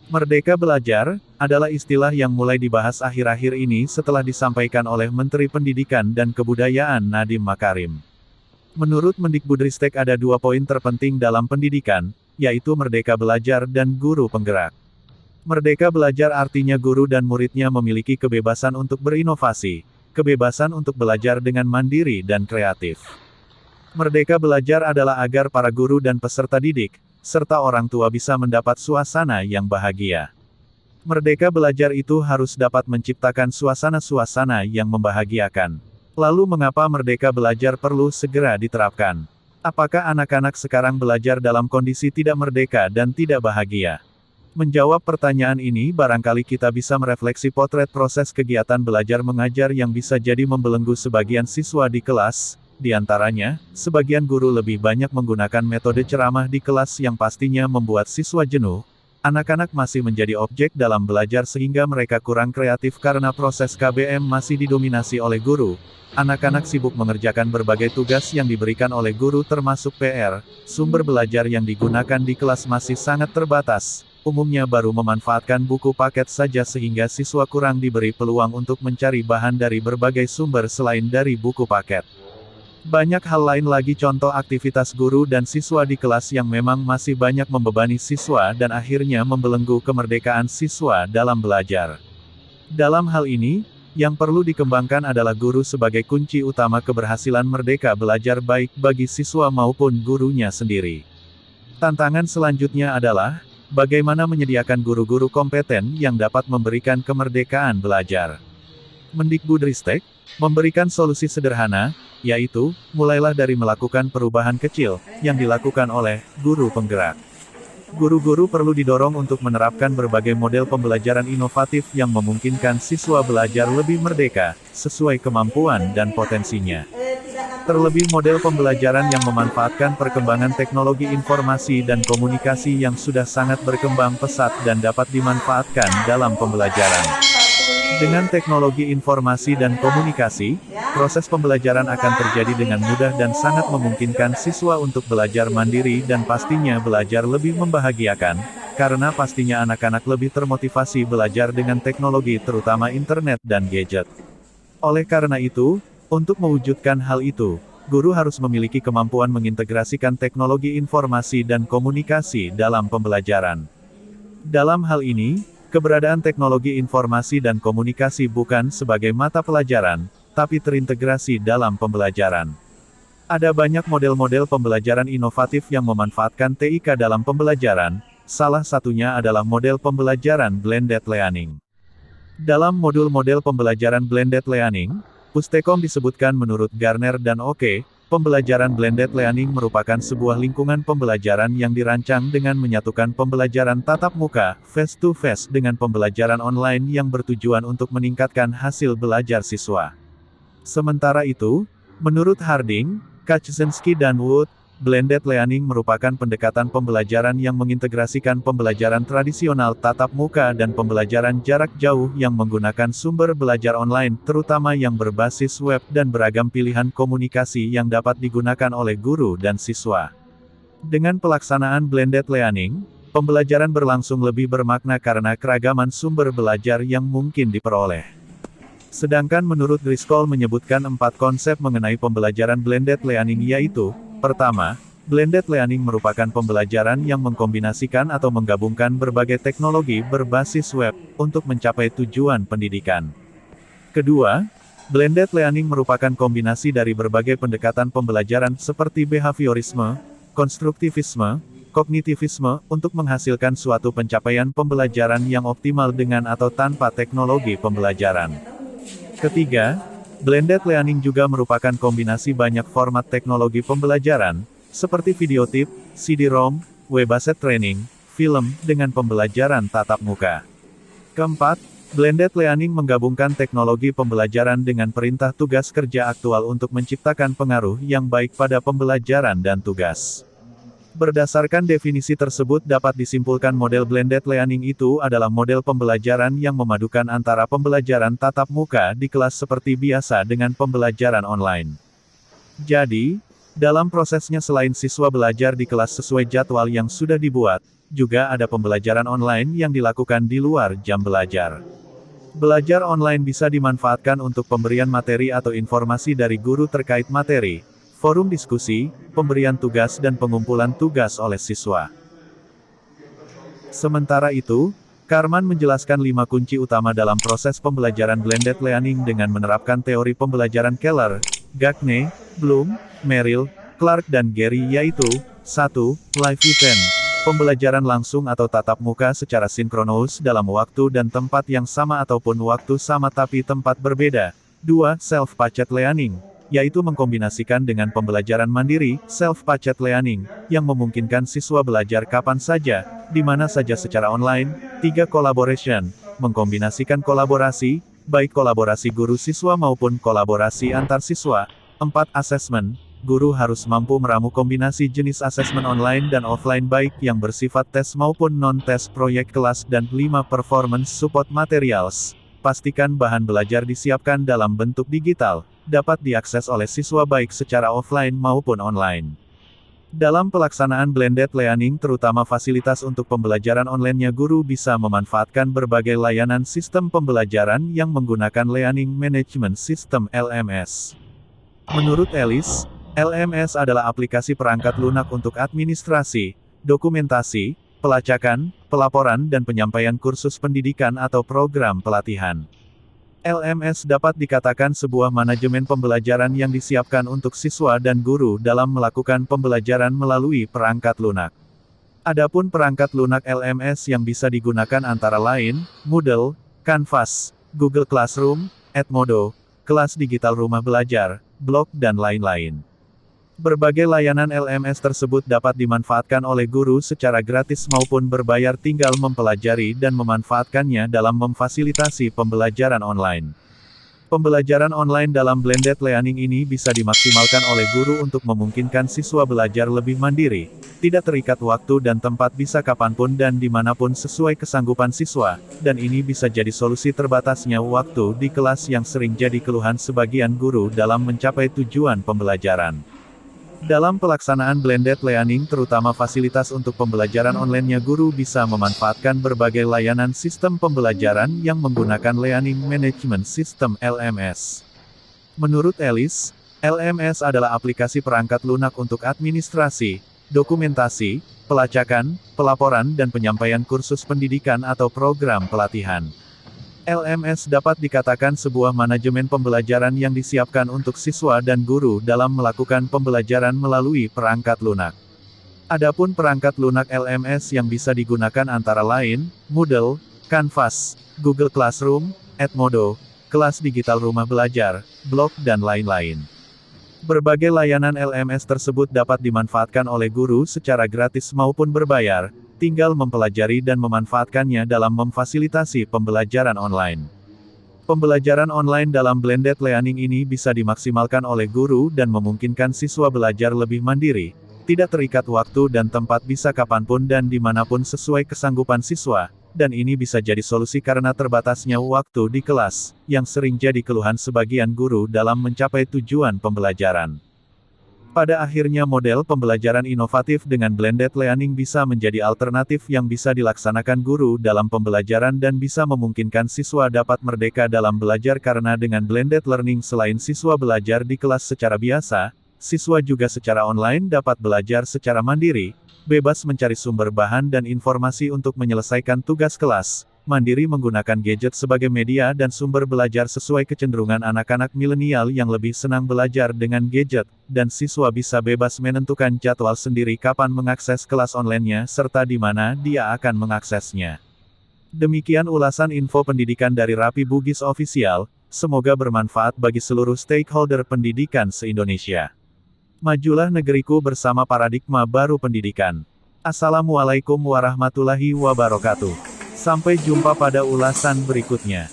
Merdeka belajar adalah istilah yang mulai dibahas akhir-akhir ini setelah disampaikan oleh Menteri Pendidikan dan Kebudayaan Nadiem Makarim. Menurut Mendikbudristek ada dua poin terpenting dalam pendidikan, yaitu merdeka belajar dan guru penggerak. Merdeka belajar artinya guru dan muridnya memiliki kebebasan untuk berinovasi, kebebasan untuk belajar dengan mandiri dan kreatif. Merdeka belajar adalah agar para guru dan peserta didik, serta orang tua bisa mendapat suasana yang bahagia. Merdeka belajar itu harus dapat menciptakan suasana-suasana yang membahagiakan. Lalu mengapa merdeka belajar perlu segera diterapkan? Apakah anak-anak sekarang belajar dalam kondisi tidak merdeka dan tidak bahagia? Menjawab pertanyaan ini barangkali kita bisa merefleksi potret proses kegiatan belajar mengajar yang bisa jadi membelenggu sebagian siswa di kelas. Di antaranya, sebagian guru lebih banyak menggunakan metode ceramah di kelas yang pastinya membuat siswa jenuh. Anak-anak masih menjadi objek dalam belajar sehingga mereka kurang kreatif karena proses KBM masih didominasi oleh guru. Anak-anak sibuk mengerjakan berbagai tugas yang diberikan oleh guru termasuk PR. Sumber belajar yang digunakan di kelas masih sangat terbatas. Umumnya baru memanfaatkan buku paket saja sehingga siswa kurang diberi peluang untuk mencari bahan dari berbagai sumber selain dari buku paket. Banyak hal lain lagi contoh aktivitas guru dan siswa di kelas yang memang masih banyak membebani siswa dan akhirnya membelenggu kemerdekaan siswa dalam belajar. Dalam hal ini, yang perlu dikembangkan adalah guru sebagai kunci utama keberhasilan merdeka belajar baik bagi siswa maupun gurunya sendiri. Tantangan selanjutnya adalah, bagaimana menyediakan guru-guru kompeten yang dapat memberikan kemerdekaan belajar. Mendikbudristek memberikan solusi sederhana, yaitu, mulailah dari melakukan perubahan kecil, yang dilakukan oleh guru penggerak. Guru-guru perlu didorong untuk menerapkan berbagai model pembelajaran inovatif yang memungkinkan siswa belajar lebih merdeka, sesuai kemampuan dan potensinya. Terlebih model pembelajaran yang memanfaatkan perkembangan teknologi informasi dan komunikasi yang sudah sangat berkembang pesat dan dapat dimanfaatkan dalam pembelajaran. Dengan teknologi informasi dan komunikasi, proses pembelajaran akan terjadi dengan mudah dan sangat memungkinkan siswa untuk belajar mandiri dan pastinya belajar lebih membahagiakan, karena pastinya anak-anak lebih termotivasi belajar dengan teknologi terutama internet dan gadget. Oleh karena itu, untuk mewujudkan hal itu, guru harus memiliki kemampuan mengintegrasikan teknologi informasi dan komunikasi dalam pembelajaran. Dalam hal ini, keberadaan teknologi informasi dan komunikasi bukan sebagai mata pelajaran, tapi terintegrasi dalam pembelajaran. Ada banyak model-model pembelajaran inovatif yang memanfaatkan TIK dalam pembelajaran, salah satunya adalah model pembelajaran blended learning. Dalam modul-model pembelajaran blended learning, Pustekom disebutkan menurut Garner dan Oke, pembelajaran blended learning merupakan sebuah lingkungan pembelajaran yang dirancang dengan menyatukan pembelajaran tatap muka, face-to-face dengan pembelajaran online yang bertujuan untuk meningkatkan hasil belajar siswa. Sementara itu, menurut Harding, Kaczynski dan Wood, blended learning merupakan pendekatan pembelajaran yang mengintegrasikan pembelajaran tradisional tatap muka dan pembelajaran jarak jauh yang menggunakan sumber belajar online, terutama yang berbasis web dan beragam pilihan komunikasi yang dapat digunakan oleh guru dan siswa. Dengan pelaksanaan blended learning, pembelajaran berlangsung lebih bermakna karena keragaman sumber belajar yang mungkin diperoleh. Sedangkan menurut Driscoll menyebutkan 4 konsep mengenai pembelajaran blended learning yaitu, pertama, blended learning merupakan pembelajaran yang mengkombinasikan atau menggabungkan berbagai teknologi berbasis web, untuk mencapai tujuan pendidikan. Kedua, blended learning merupakan kombinasi dari berbagai pendekatan pembelajaran seperti behaviorisme, konstruktivisme, kognitivisme, untuk menghasilkan suatu pencapaian pembelajaran yang optimal dengan atau tanpa teknologi pembelajaran. Ketiga, blended learning juga merupakan kombinasi banyak format teknologi pembelajaran, seperti video tip, CD-ROM, web-based training, film, dengan pembelajaran tatap muka. Keempat, blended learning menggabungkan teknologi pembelajaran dengan perintah tugas kerja aktual untuk menciptakan pengaruh yang baik pada pembelajaran dan tugas. Berdasarkan definisi tersebut dapat disimpulkan model blended learning itu adalah model pembelajaran yang memadukan antara pembelajaran tatap muka di kelas seperti biasa dengan pembelajaran online. Jadi, Dalam prosesnya selain siswa belajar di kelas sesuai jadwal yang sudah dibuat, juga ada pembelajaran online yang dilakukan di luar jam belajar. Belajar online bisa dimanfaatkan untuk pemberian materi atau informasi dari guru terkait materi, forum diskusi, pemberian tugas dan pengumpulan tugas oleh siswa. Sementara itu, Karman menjelaskan 5 kunci utama dalam proses pembelajaran blended learning dengan menerapkan teori pembelajaran Keller, Gagne, Bloom, Merrill, Clark dan Gary yaitu, 1. Live event. Pembelajaran langsung atau tatap muka secara sinkronus dalam waktu dan tempat yang sama ataupun waktu sama tapi tempat berbeda. 2. Self-paced learning, yaitu mengkombinasikan dengan pembelajaran mandiri, self-paced learning, yang memungkinkan siswa belajar kapan saja, di mana saja secara online. 3. Collaboration, mengkombinasikan kolaborasi, baik kolaborasi guru siswa maupun kolaborasi antar siswa. 4. Assessment, guru harus mampu meramu kombinasi jenis asesmen online dan offline baik yang bersifat tes maupun non-tes proyek kelas dan 5. Performance support materials, pastikan bahan belajar disiapkan dalam bentuk digital, dapat diakses oleh siswa baik secara offline maupun online. Dalam pelaksanaan blended learning terutama fasilitas untuk pembelajaran online-nya guru bisa memanfaatkan berbagai layanan sistem pembelajaran yang menggunakan Learning Management System (LMS). Menurut Ellis, LMS adalah aplikasi perangkat lunak untuk administrasi, dokumentasi, pelacakan, pelaporan dan penyampaian kursus pendidikan atau program pelatihan. LMS dapat dikatakan sebuah manajemen pembelajaran yang disiapkan untuk siswa dan guru dalam melakukan pembelajaran melalui perangkat lunak. Adapun perangkat lunak LMS yang bisa digunakan antara lain, Moodle, Canvas, Google Classroom, Edmodo, kelas digital rumah belajar, blog dan lain-lain. Berbagai layanan LMS tersebut dapat dimanfaatkan oleh guru secara gratis maupun berbayar tinggal mempelajari dan memanfaatkannya dalam memfasilitasi pembelajaran online. Pembelajaran online dalam blended learning ini bisa dimaksimalkan oleh guru untuk memungkinkan siswa belajar lebih mandiri, tidak terikat waktu dan tempat bisa kapanpun dan dimanapun sesuai kesanggupan siswa, dan ini bisa jadi solusi terbatasnya waktu di kelas yang sering jadi keluhan sebagian guru dalam mencapai tujuan pembelajaran. Dalam pelaksanaan blended learning terutama fasilitas untuk pembelajaran online-nya guru bisa memanfaatkan berbagai layanan sistem pembelajaran yang menggunakan Learning Management System (LMS). Menurut Ellis, LMS adalah aplikasi perangkat lunak untuk administrasi, dokumentasi, pelacakan, pelaporan dan penyampaian kursus pendidikan atau program pelatihan. LMS dapat dikatakan sebuah manajemen pembelajaran yang disiapkan untuk siswa dan guru dalam melakukan pembelajaran melalui perangkat lunak. Adapun perangkat lunak LMS yang bisa digunakan antara lain, Moodle, Canvas, Google Classroom, Edmodo, kelas digital rumah belajar, blog dan lain-lain. Berbagai layanan LMS tersebut dapat dimanfaatkan oleh guru secara gratis maupun berbayar, tinggal mempelajari dan memanfaatkannya dalam memfasilitasi pembelajaran online. Pembelajaran online dalam blended learning ini bisa dimaksimalkan oleh guru dan memungkinkan siswa belajar lebih mandiri, tidak terikat waktu dan tempat bisa kapanpun dan dimanapun sesuai kesanggupan siswa, dan ini bisa jadi solusi karena terbatasnya waktu di kelas, yang sering jadi keluhan sebagian guru dalam mencapai tujuan pembelajaran. Pada akhirnya model pembelajaran inovatif dengan blended learning bisa menjadi alternatif yang bisa dilaksanakan guru dalam pembelajaran dan bisa memungkinkan siswa dapat merdeka dalam belajar karena dengan blended learning selain siswa belajar di kelas secara biasa, siswa juga secara online dapat belajar secara mandiri, bebas mencari sumber bahan dan informasi untuk menyelesaikan tugas kelas, mandiri menggunakan gadget sebagai media dan sumber belajar sesuai kecenderungan anak-anak milenial yang lebih senang belajar dengan gadget, dan siswa bisa bebas menentukan jadwal sendiri kapan mengakses kelas online-nya serta di mana dia akan mengaksesnya. Demikian ulasan info pendidikan dari Rapi Bugis Official, semoga bermanfaat bagi seluruh stakeholder pendidikan se-Indonesia. Majulah negeriku bersama paradigma baru pendidikan. Assalamualaikum warahmatullahi wabarakatuh. Sampai jumpa pada ulasan berikutnya.